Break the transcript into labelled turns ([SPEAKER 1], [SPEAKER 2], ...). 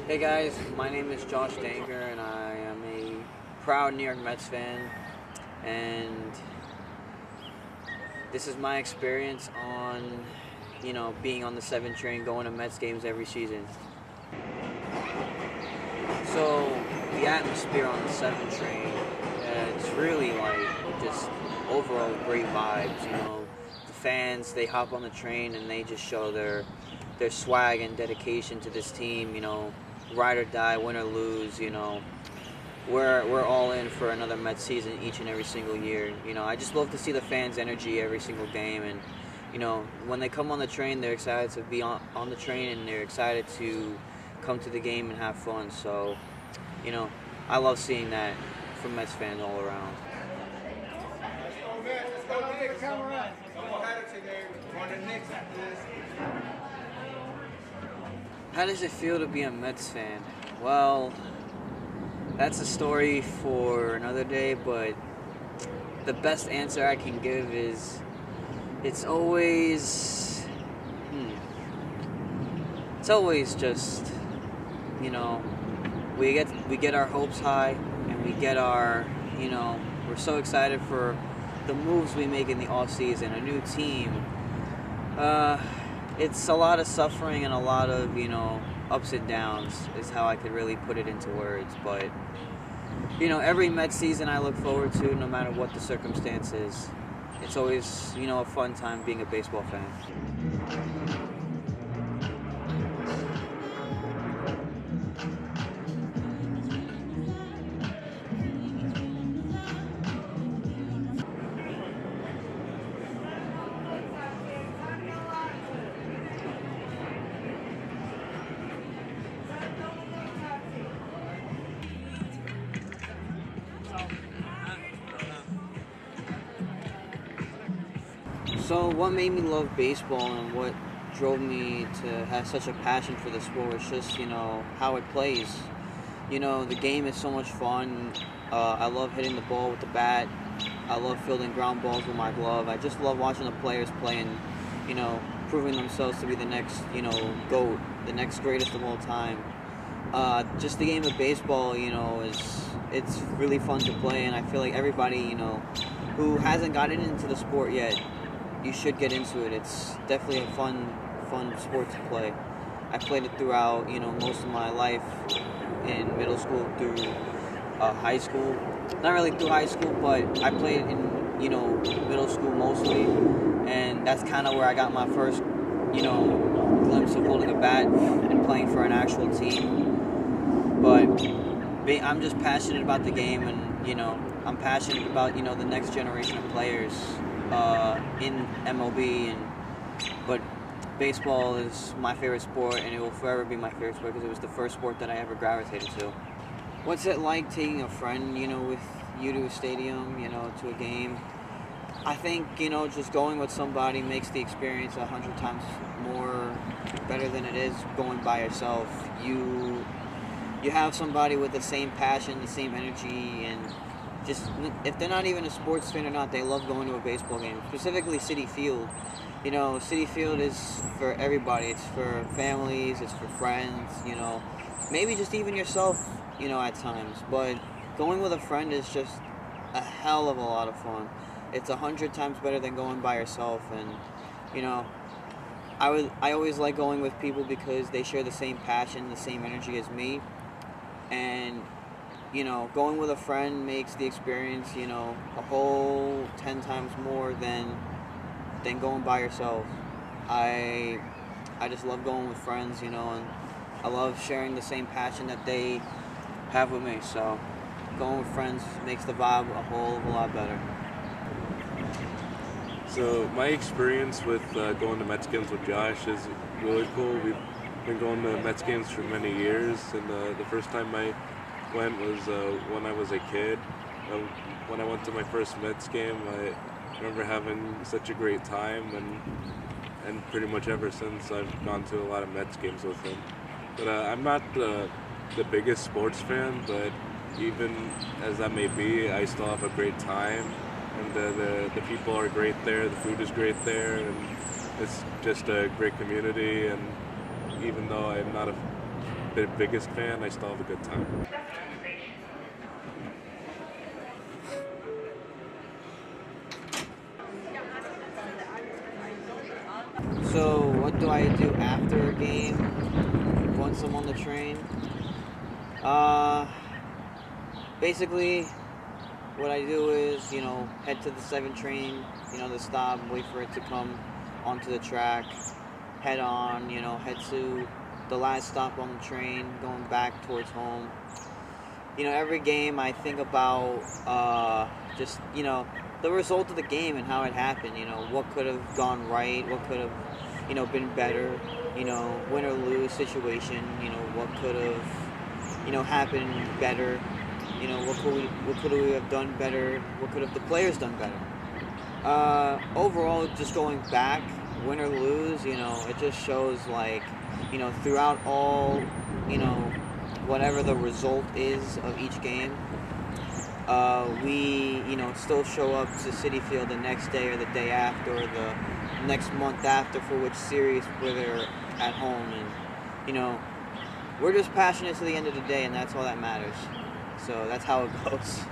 [SPEAKER 1] Hey guys, my name is Josh Denker and I am a proud New York Mets fan, and this is my experience on, being on the 7 train, going to Mets games every season. So the atmosphere on the 7 train, it's really like just overall great vibes. The fans, they hop on the train and they just show their swag and dedication to this team. Ride or die, win or lose. We're all in for another Mets season each and every single year. I just love to see the fans' energy every single game, and when they come on the train, they're excited to be on the train, and they're excited to come to the game and have fun. So, I love seeing that from Mets fans all around. How does it feel to be a Mets fan? Well, that's a story for another day, but the best answer I can give is it's always just, we get our hopes high, and we get our, we're so excited for the moves we make in the off season, a new team. It's a lot of suffering and a lot of, ups and downs is how I could really put it into words. But, every Mets season I look forward to, no matter what the circumstances. It's always, a fun time being a baseball fan. So what made me love baseball and what drove me to have such a passion for the sport was just, how it plays. The game is so much fun. I love hitting the ball with the bat. I love fielding ground balls with my glove. I just love watching the players play and, proving themselves to be the next, GOAT, the next greatest of all time. Just the game of baseball, it's really fun to play, and I feel like everybody, who hasn't gotten into the sport yet, you should get into it. It's definitely a fun sport to play. I played it throughout, most of my life, in middle school through high school. Not really through high school, but I played in, middle school mostly, and that's kind of where I got my first, glimpse of holding a bat and playing for an actual team. But I'm just passionate about the game, and, I'm passionate about, the next generation of players in MLB, but baseball is my favorite sport, and it will forever be my favorite sport because it was the first sport that I ever gravitated to. What's it like taking a friend, with you to a stadium, to a game? I think, just going with somebody makes the experience 100 times more better than it is going by yourself. You have somebody with the same passion, the same energy, and just, if they're not even a sports fan or not, they love going to a baseball game, specifically Citi Field. Citi Field is for everybody. It's for families, it's for friends, maybe just even yourself, at times. But going with a friend is just a hell of a lot of fun. It's 100 times better than going by yourself, and, I always like going with people because they share the same passion, the same energy as me, and going with a friend makes the experience, a whole 10 times more than going by yourself. I just love going with friends, and I love sharing the same passion that they have with me. So going with friends makes the vibe a whole lot better.
[SPEAKER 2] So my experience with going to Mets games with Josh is really cool. We've been going to Mets games for many years, and the first time I went was when I was a kid. When I went to my first Mets game, I remember having such a great time, and pretty much ever since I've gone to a lot of Mets games with him. But I'm not the biggest sports fan, but even as that may be, I still have a great time, and the people are great there, the food is great there, and it's just a great community. And even though I'm not a the biggest fan, I still have a good time.
[SPEAKER 1] So what do I do after a game once I'm on the train? Basically, what I do is, head to the 7 train, the stop, wait for it to come onto the track, head on, head to the last stop on the train, going back towards home. Every game I think about just, the result of the game and how it happened, what could have gone right, what could have, been better, win or lose situation, what could have, happened better, what could we have done better, what could have the players done better. Overall, just going back, win or lose, it just shows like, throughout all, whatever the result is of each game, we, still show up to Citi Field the next day or the day after or the next month after for which series where they're at home. And, we're just passionate to the end of the day, and that's all that matters. So that's how it goes.